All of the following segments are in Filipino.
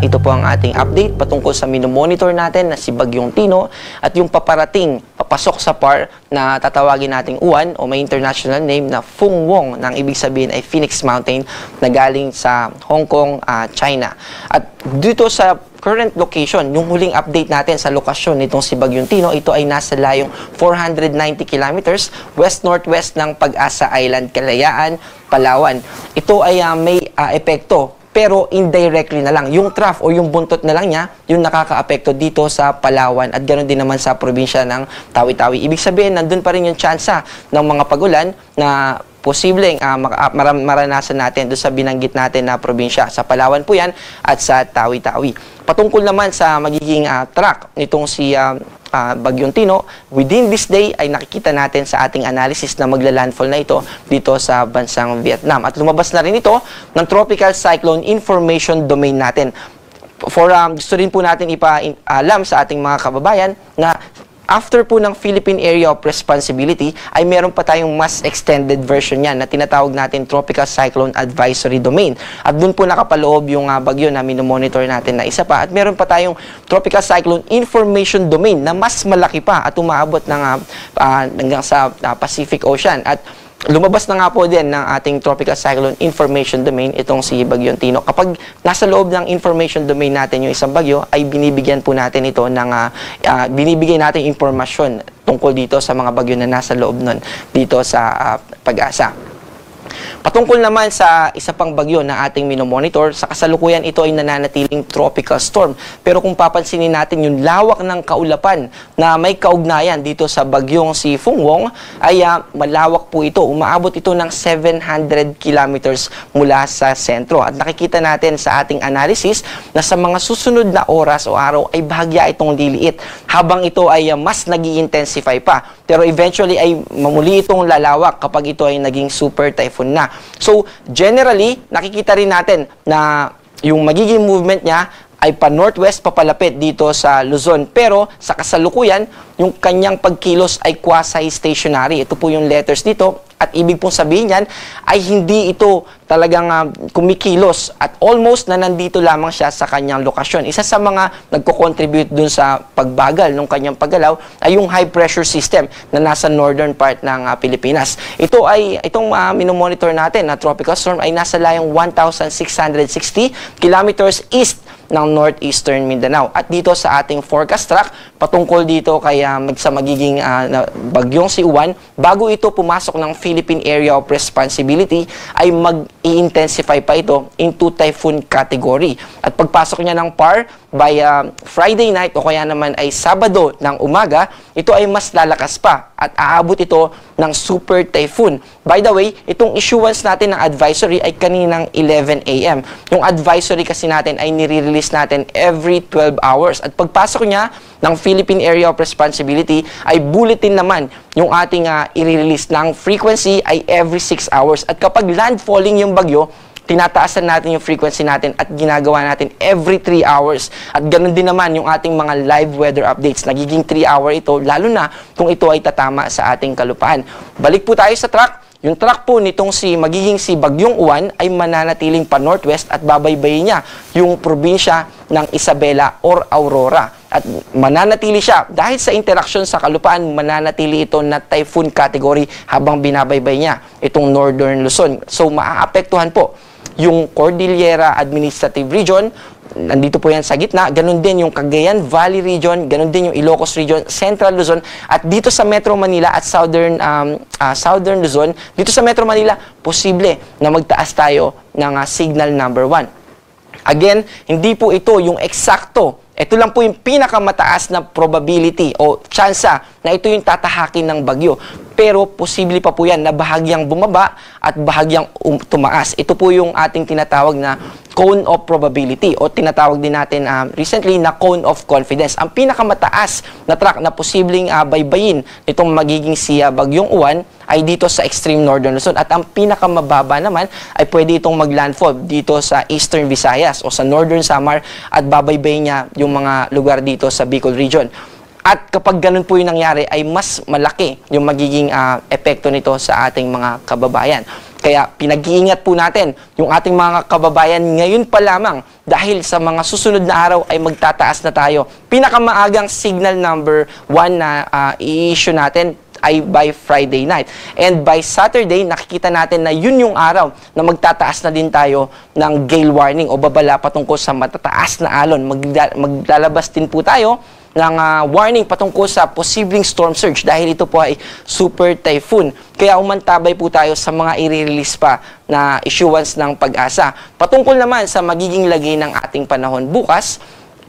ito po ang ating update patungkol sa minomonitor natin na si Bagyong Tino at yung papasok sa PAR na tatawagin nating uwan o may international name na Fung Wong, nang ibig sabihin ay Phoenix Mountain na galing sa Hong Kong, China. At dito sa current location, yung huling update natin sa lokasyon nitong si Bagyong Tino, ito ay nasa layong 490 kilometers west-northwest ng Pag-asa Island, Kalayaan, Palawan. Ito ay may epekto, pero indirectly na lang. Yung trough o yung buntot na lang niya, yung nakaka-apekto dito sa Palawan at ganoon din naman sa probinsya ng Tawi-Tawi. Ibig sabihin, nandun pa rin yung tsansa ng mga pagulan na posibleng maranasan natin doon sa binanggit natin na probinsya. Sa Palawan po yan at sa Tawi-Tawi. Patungkol naman sa magiging track nitong si Bagyong Tino, within this day ay nakikita natin sa ating analysis na magla-landfall na ito dito sa bansang Vietnam. At lumabas na rin ito ng Tropical Cyclone Information Domain natin. Gusto rin po natin ipaalam sa ating mga kababayan na after po ng Philippine Area of Responsibility, ay meron pa tayong mas extended version yan na tinatawag natin Tropical Cyclone Advisory Domain. At dun po nakapaloob yung bagyo na minomonitor natin na isa pa. At meron pa tayong Tropical Cyclone Information Domain na mas malaki pa at umaabot ng hanggang sa Pacific Ocean. At lumabas na nga po din ng ating Tropical Cyclone Information Domain itong si Bagyong Tino. Kapag nasa loob ng information domain natin yung isang bagyo, ay binibigyan po natin ito ng binibigay natin impormasyon tungkol dito sa mga bagyo na nasa loob nun dito sa Pag-asa. Patungkol naman sa isa pang bagyo na ating minomonitor, sa kasalukuyan ito ay nananatiling tropical storm. Pero kung papansinin natin yung lawak ng kaulapan na may kaugnayan dito sa bagyong si Fung Wong, ay malawak po ito. Umaabot ito ng 700 kilometers mula sa sentro. At nakikita natin sa ating analysis na sa mga susunod na oras o araw ay bahagya itong liliit habang ito ay mas nag-i-intensify pa. Pero eventually ay mamuli itong lalawak kapag ito ay naging super typhoon na. So, generally, nakikita rin natin na yung magiging movement niya ay pa-northwest, papalapit dito sa Luzon. Pero, sa kasalukuyan, yung kanyang pagkilos ay quasi-stationary. Ito po yung letters dito. At ibig pong sabihin yan ay hindi ito talagang kumikilos at almost na nandito lamang siya sa kanyang lokasyon. Isa sa mga nagko-contribute dun sa pagbagal ng kanyang paggalaw ay yung high pressure system na nasa northern part ng Pilipinas. Itong minomonitor natin na tropical storm ay nasa layong 1,660 kilometers east ng northeastern Mindanao. At dito sa ating forecast track, patungkol dito kay sa magiging bagyong si Uwan, bago ito pumasok ng Philippine Area of Responsibility, ay mag-i-intensify pa ito into typhoon category. At pagpasok niya ng PAR by Friday night o kaya naman ay Sabado ng umaga, ito ay mas lalakas pa at aabot ito ng super typhoon. By the way, itong issuance natin ng advisory ay kaninang 11 a.m. Yung advisory kasi natin ay nire-release natin every 12 hours. At pagpasok niya ng Philippine Area of Responsibility ay bulletin naman yung ating i-release ng frequency ay every 6 hours. At kapag landfalling yung bagyo, tinataasan natin yung frequency natin at ginagawa natin every 3 hours. At ganoon din naman yung ating mga live weather updates. Nagiging 3 hour ito, lalo na kung ito ay tatama sa ating kalupaan. Balik po tayo sa track. Yung track po nitong magiging si Bagyong Uwan ay mananatiling pa northwest at babaybayin niya yung probinsya ng Isabela or Aurora. At mananatili siya dahil sa interaction sa kalupaan, mananatili ito na typhoon category habang binabaybay niya itong northern Luzon. So maaapektuhan po yung Cordillera Administrative Region, nandito po yan sa gitna, ganun din yung Cagayan Valley Region, ganun din yung Ilocos Region, Central Luzon, at dito sa Metro Manila at Southern Luzon, dito sa Metro Manila, posible na magtaas tayo ng signal number 1. Again, hindi po ito yung eksakto. Ito lang po yung pinakamataas na probability o tsansa na ito yung tatahakin ng bagyo. Pero posible pa po yan na bahagyang bumaba at bahagyang tumaas. Ito po yung ating tinatawag na cone of probability o tinatawag din natin recently na cone of confidence. Ang pinakamataas na track na posibleng baybayin nitong magiging si Bagyong Uwan ay dito sa extreme northern Luzon. At ang pinakamababa naman ay pwede itong maglandfall dito sa eastern Visayas o sa northern Samar at babaybayin niya yung mga lugar dito sa Bicol region. At kapag ganun po yung nangyari, ay mas malaki yung magiging epekto nito sa ating mga kababayan. Kaya pinag-iingat po natin yung ating mga kababayan ngayon pa lamang dahil sa mga susunod na araw ay magtataas na tayo. Pinakamaagang signal number 1 na i-issue natin ay by Friday night. And by Saturday, nakikita natin na yun yung araw na magtataas na din tayo ng gale warning o babala patungkol sa matataas na alon. Maglalabas din po tayo ng warning patungkol sa posibleng storm surge dahil ito po ay super typhoon. Kaya umantabay po tayo sa mga i-release pa na issuance ng Pag-asa. Patungkol naman sa magiging lagay ng ating panahon bukas,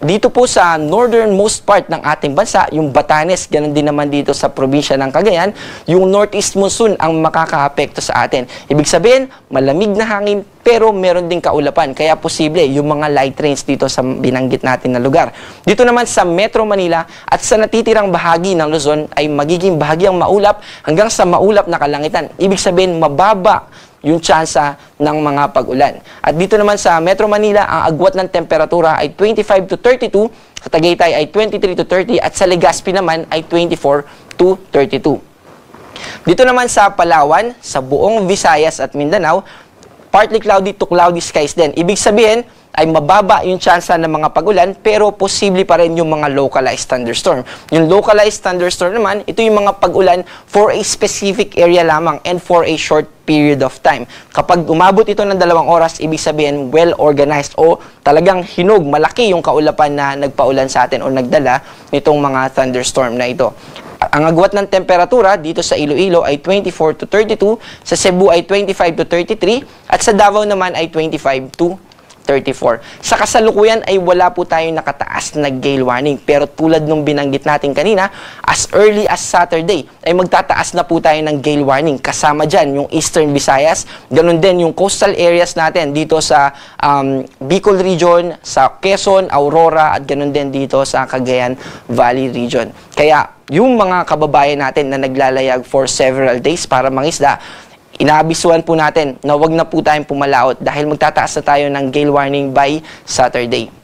dito po sa northernmost part ng ating bansa, yung Batanes, ganun din naman dito sa probinsya ng Cagayan, yung northeast monsoon ang makakaapekto sa atin. Ibig sabihin, malamig na hangin pero meron ding kaulapan. Kaya posible yung mga light rains dito sa binanggit natin na lugar. Dito naman sa Metro Manila at sa natitirang bahagi ng Luzon ay magiging bahagyang maulap hanggang sa maulap na kalangitan. Ibig sabihin, mababa yung tsansa ng mga pag-ulan. At dito naman sa Metro Manila, ang agwat ng temperatura ay 25 to 32, sa Tagaytay ay 23 to 30, at sa Legazpi naman ay 24 to 32. Dito naman sa Palawan, sa buong Visayas at Mindanao, partly cloudy to cloudy skies din. Ibig sabihin, ay mababa yung tsansa ng mga pag-ulan pero posible pa rin yung mga localized thunderstorm. Yung localized thunderstorm naman, ito yung mga pag-ulan for a specific area lamang and for a short period of time. Kapag umabot ito ng 2 oras, ibig sabihin well-organized o talagang hinog, malaki yung kaulapan na nagpaulan sa atin o nagdala nitong mga thunderstorm na ito. Ang agwat ng temperatura dito sa Iloilo ay 24 to 32, sa Cebu ay 25 to 33, at sa Davao naman ay 25 to 34. Sa kasalukuyan ay wala po tayong nakataas na gale warning. Pero tulad nung binanggit natin kanina, as early as Saturday ay magtataas na po tayo ng gale warning. Kasama dyan yung Eastern Visayas, ganun din yung coastal areas natin dito sa Bicol region, sa Quezon, Aurora, at ganun din dito sa Cagayan Valley region. Kaya yung mga kababayan natin na naglalayag for several days para mangisda, inaabisuhan po natin na wag na po tayong pumalaot dahil magtataas na tayo ng gale warning by Saturday.